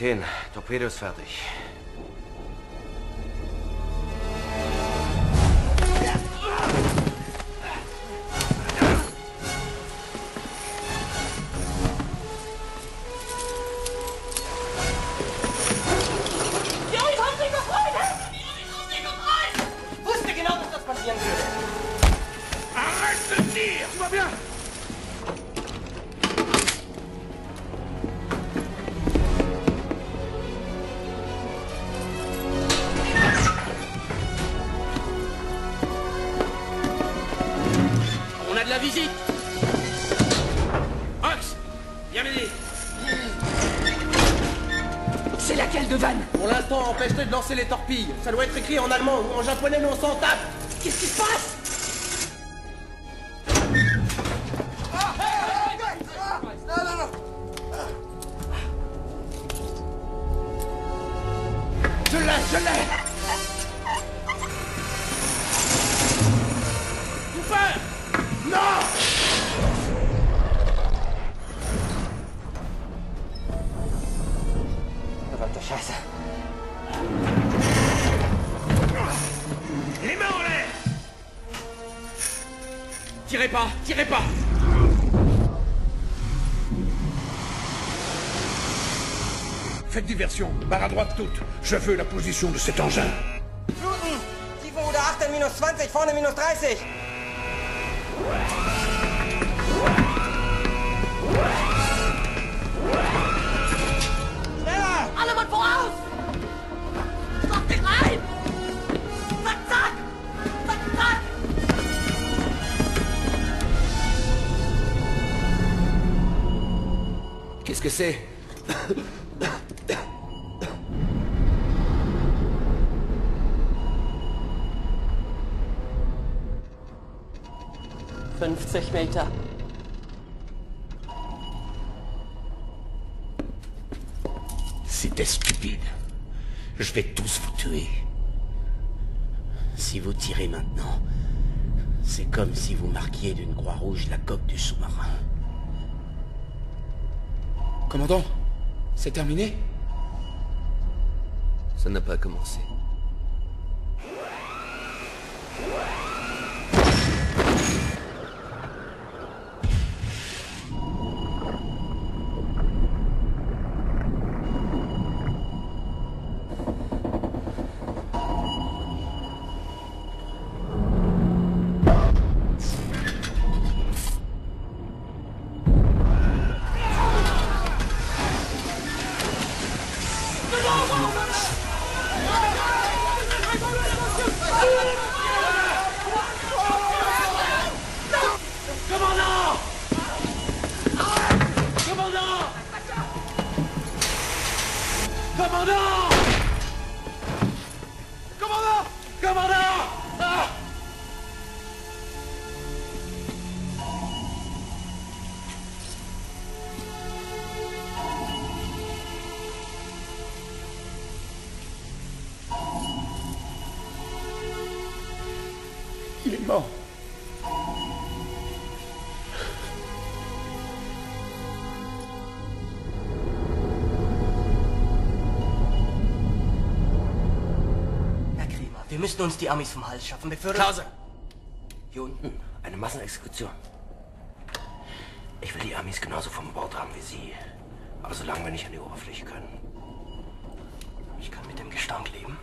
Kapitän, Torpedo ist fertig. On a de la visite. Ox, viens m'aider. C'est laquelle de Van? Pour l'instant, empêche-les de lancer les torpilles. Ça doit être écrit en allemand ou en japonais, mais on s'en tape. Qu'est-ce qui se passe? Je l'ai. Tout faire. Non. Verdammte Scheiße. Les mains en l'air. Tirez pas, tirez pas. Faites diversion, barre à droite toute. Je veux la position de cet engin. Fluten! Tiefe oder 8 -20, vorne -30. Schneller! Alle Mann voraus! Kommt nicht rein! Zack, zack! Zack, zack! Qu'est-ce que c'est? 50 Meter. C'était stupide. Je vais tous vous tuer. Si vous tirez maintenant, c'est comme si vous marquiez d'une croix rouge la coque du sous-marin. Commandant, c'est terminé? Ça n'a pas commencé. Commandant! Commandant! Commandant! Commandant! Commandant! Ah! Il est mort. Herr Kremer, wir müssen uns die Amis vom Hals schaffen, bevor... Pause! Hier unten, eine Massenexekution. Ich will die Amis genauso vom Bord haben wie Sie. Aber solange wir nicht an die Oberfläche können. Ich kann mit dem Gestank leben.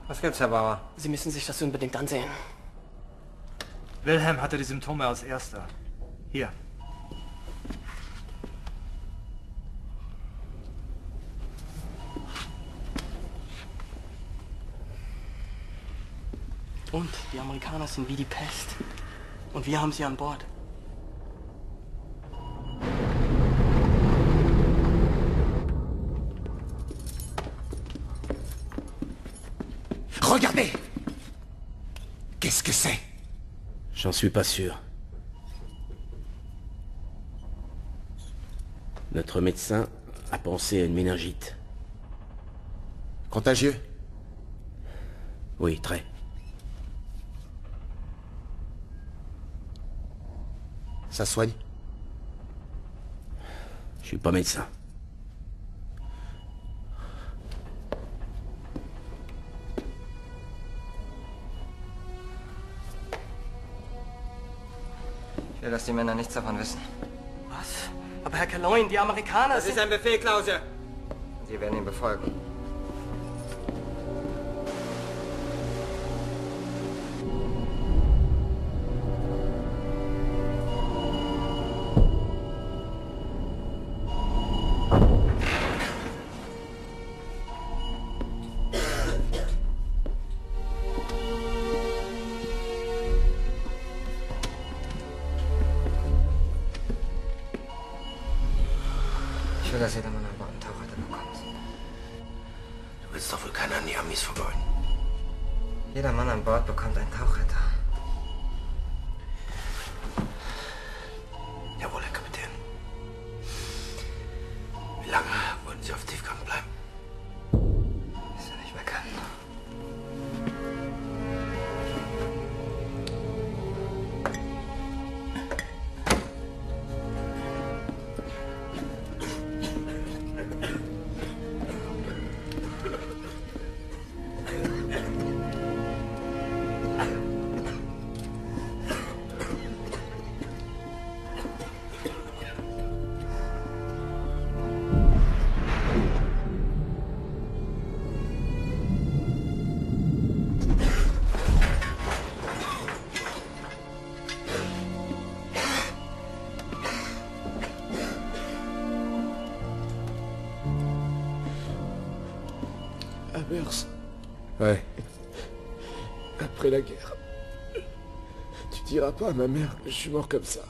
Was gibt's, Herr Bauer? Sie müssen sich das unbedingt ansehen. Wilhelm hatte die Symptome als erster. Hier. Und die Amerikaner sind wie die Pest. Und wir haben sie an Bord. Regardez! Qu'est-ce que c'est? J'en suis pas sûr. Notre médecin a pensé à une méningite. Contagieux? Oui, très. Ça soigne? suis pas médecin. Ich will, dass die Männer nichts davon wissen. Was? Aber Herr Caloyne, die Amerikaner Das ist ein Befehl, Klause. Sie werden ihn befolgen. Ich will, dass jeder Mann an Bord einen Tauchretter bekommt. Du willst doch wohl keiner an die Amis vergeuden. Jeder Mann an Bord bekommt einen Tauchretter. Jawohl, Herr Kapitän. Wie lange wollen Sie auf Tiefgang bleiben? Bis er nicht mehr kann. Amherst, Ouais. après la guerre, tu diras pas à ma mère que je suis mort comme ça.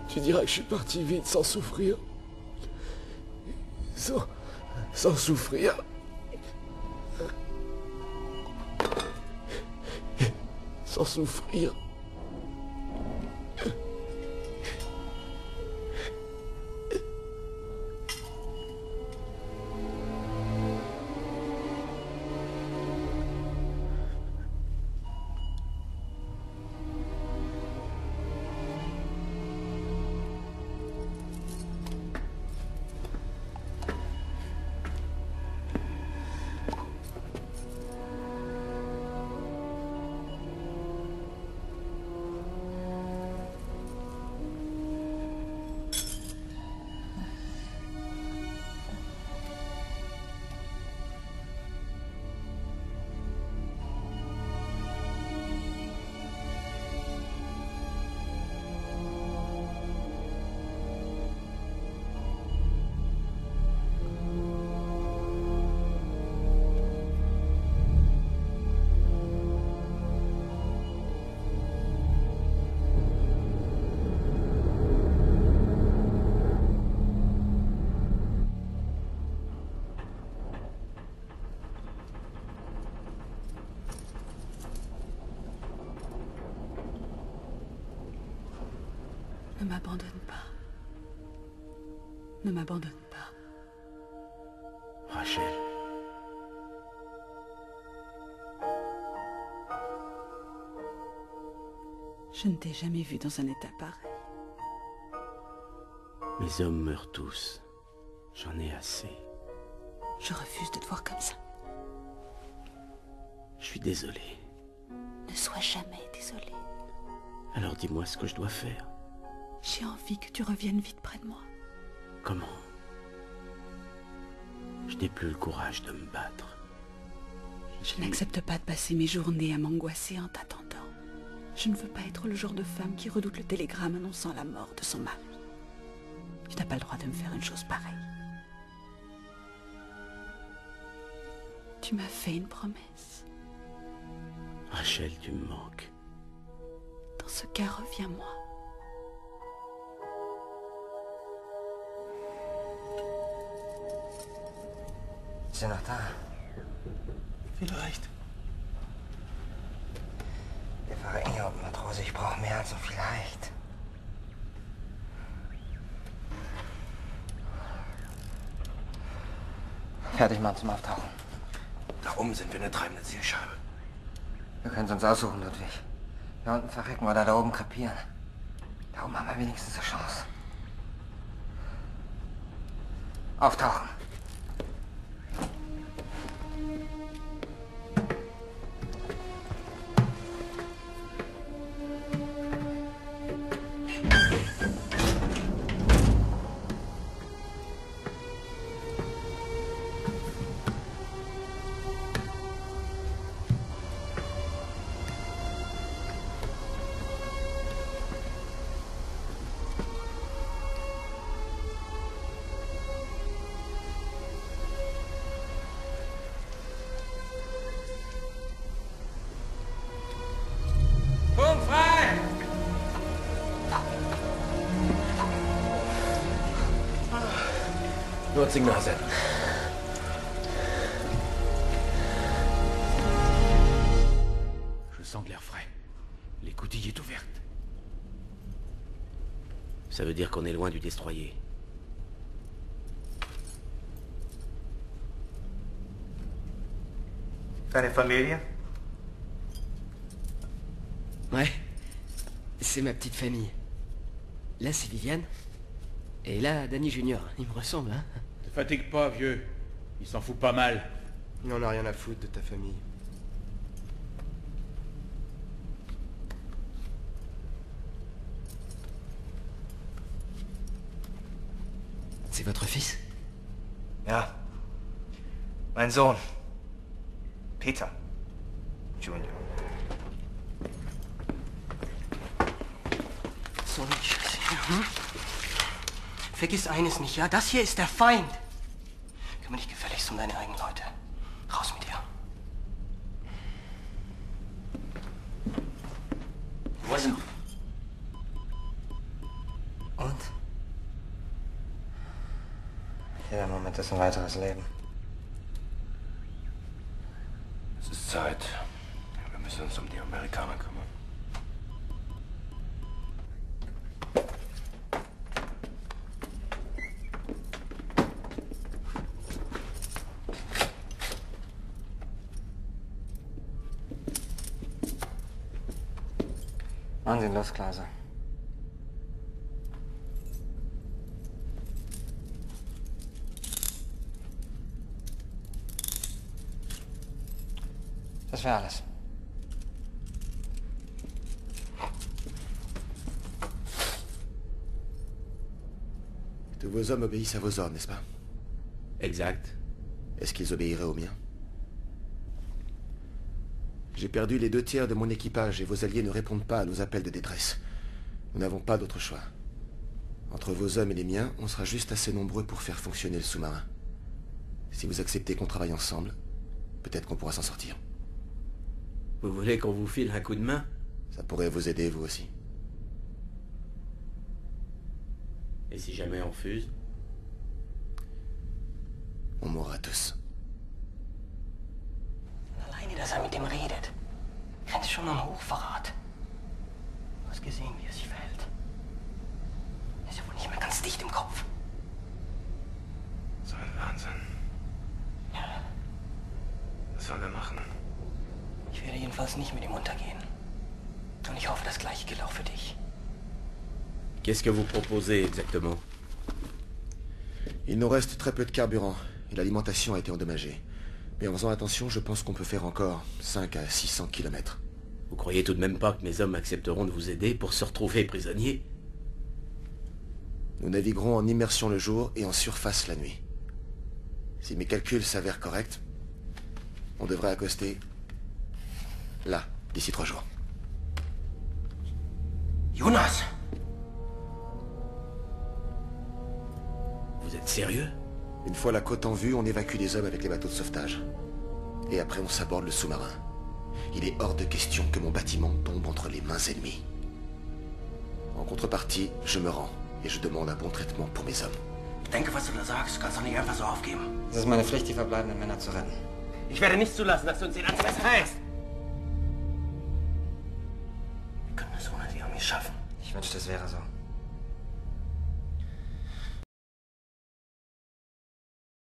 Tu diras que je suis parti vite sans souffrir. Sans souffrir. Sans souffrir. Ne m'abandonne pas. Ne m'abandonne pas. Rachel. Je ne t'ai jamais vu dans un état pareil. Mes hommes meurent tous. J'en ai assez. Je refuse de te voir comme ça. Je suis désolé. Ne sois jamais désolé. Alors dis-moi ce que je dois faire. J'ai envie que tu reviennes vite près de moi. Comment? Je n'ai plus le courage de me battre. Je n'accepte pas de passer mes journées à m'angoisser en t'attendant. Je ne veux pas être le genre de femme qui redoute le télégramme annonçant la mort de son mari. Tu n'as pas le droit de me faire une chose pareille. Tu m'as fait une promesse. Rachel, tu me manques. Dans ce cas, reviens-moi. Ist sie noch da? Vielleicht. Wir verrecken hier unten, Matrose. Ich brauche mehr als so vielleicht. Fertig machen zum Auftauchen. Da oben sind wir eine treibende Zielscheibe. Wir können es uns aussuchen, Ludwig. Da unten verrecken oder da oben krepieren. Warum haben wir wenigstens eine Chance? Auftauchen. Nur ein Signal senden. Je sens de l'air frais. L'écoutille est ouverte. Ça veut dire qu'on est loin du destroyer. Deine Familie? Ouais. C'est ma petite famille. Là, c'est Viviane. Et là, Danny Junior. Il me ressemble, hein. Te fatigue pas, vieux. Il s'en fout pas mal. Il n'en a rien à foutre de ta famille. C'est votre fils? Ja. Mein Sohn. Peter. Junior. So, ich hm? Vergiss eines nicht, ja? Das hier ist der Feind. Kümmere dich gefälligst um deine eigenen Leute. Raus mit dir. Also. Und? Jeder Moment ist ein weiteres Leben. Es ist Zeit. Wir müssen uns um die Amerikaner kümmern. Machen Sie ihn los, Klase. Das wäre alles. Tous vos hommes obéissent à vos ordres, n'est-ce pas? Exact. Est-ce qu'ils obéiraient aux miens? J'ai perdu les 2 tiers de mon équipage et vos alliés ne répondent pas à nos appels de détresse. Nous n'avons pas d'autre choix. Entre vos hommes et les miens, on sera juste assez nombreux pour faire fonctionner le sous-marin. Si vous acceptez qu'on travaille ensemble, peut-être qu'on pourra s'en sortir. Vous voulez qu'on vous file un coup de main? Ça pourrait vous aider, vous aussi. Et si jamais on fuse? On mourra tous. Alleine, dass mit dem redet. Grenzt schon am Hochverrat. Du hast gesehen, wie sich verhält. Ist ja wohl nicht mehr ganz dicht im Kopf. So ein Wahnsinn. Ja. Was soll er machen? Ich werde jedenfalls nicht mit ihm untergehen. Und ich hoffe, das Gleiche gilt auch für dich. Qu'est-ce que vous proposez exactement? Il nous reste très peu de carburant et l'alimentation a été endommagée. Mais en faisant attention, je pense qu'on peut faire encore 5 à 600 kilomètres. Vous croyez tout de même pas que mes hommes accepteront de vous aider pour se retrouver prisonniers? Nous naviguerons en immersion le jour et en surface la nuit. Si mes calculs s'avèrent corrects, on devrait accoster là, d'ici 3 jours. Jonas! Vous êtes sérieux? Une fois la côte en vue, on évacue les hommes avec les bateaux de sauvetage. Et après, on s'aborde le sous-marin. Il est hors de question que mon bâtiment tombe entre les mains ennemies. En contrepartie, je me rends et je demande un bon traitement pour mes hommes. Denke, was du da sagst, kannst du nicht einfach so aufgeben. Es ist meine Pflicht, die verbleibenden Männer zu retten. Ich werde nicht zulassen, dass du uns den Anfänger heißt. Wir können es ohne die Armee schaffen. Ich wünschte, es wäre so.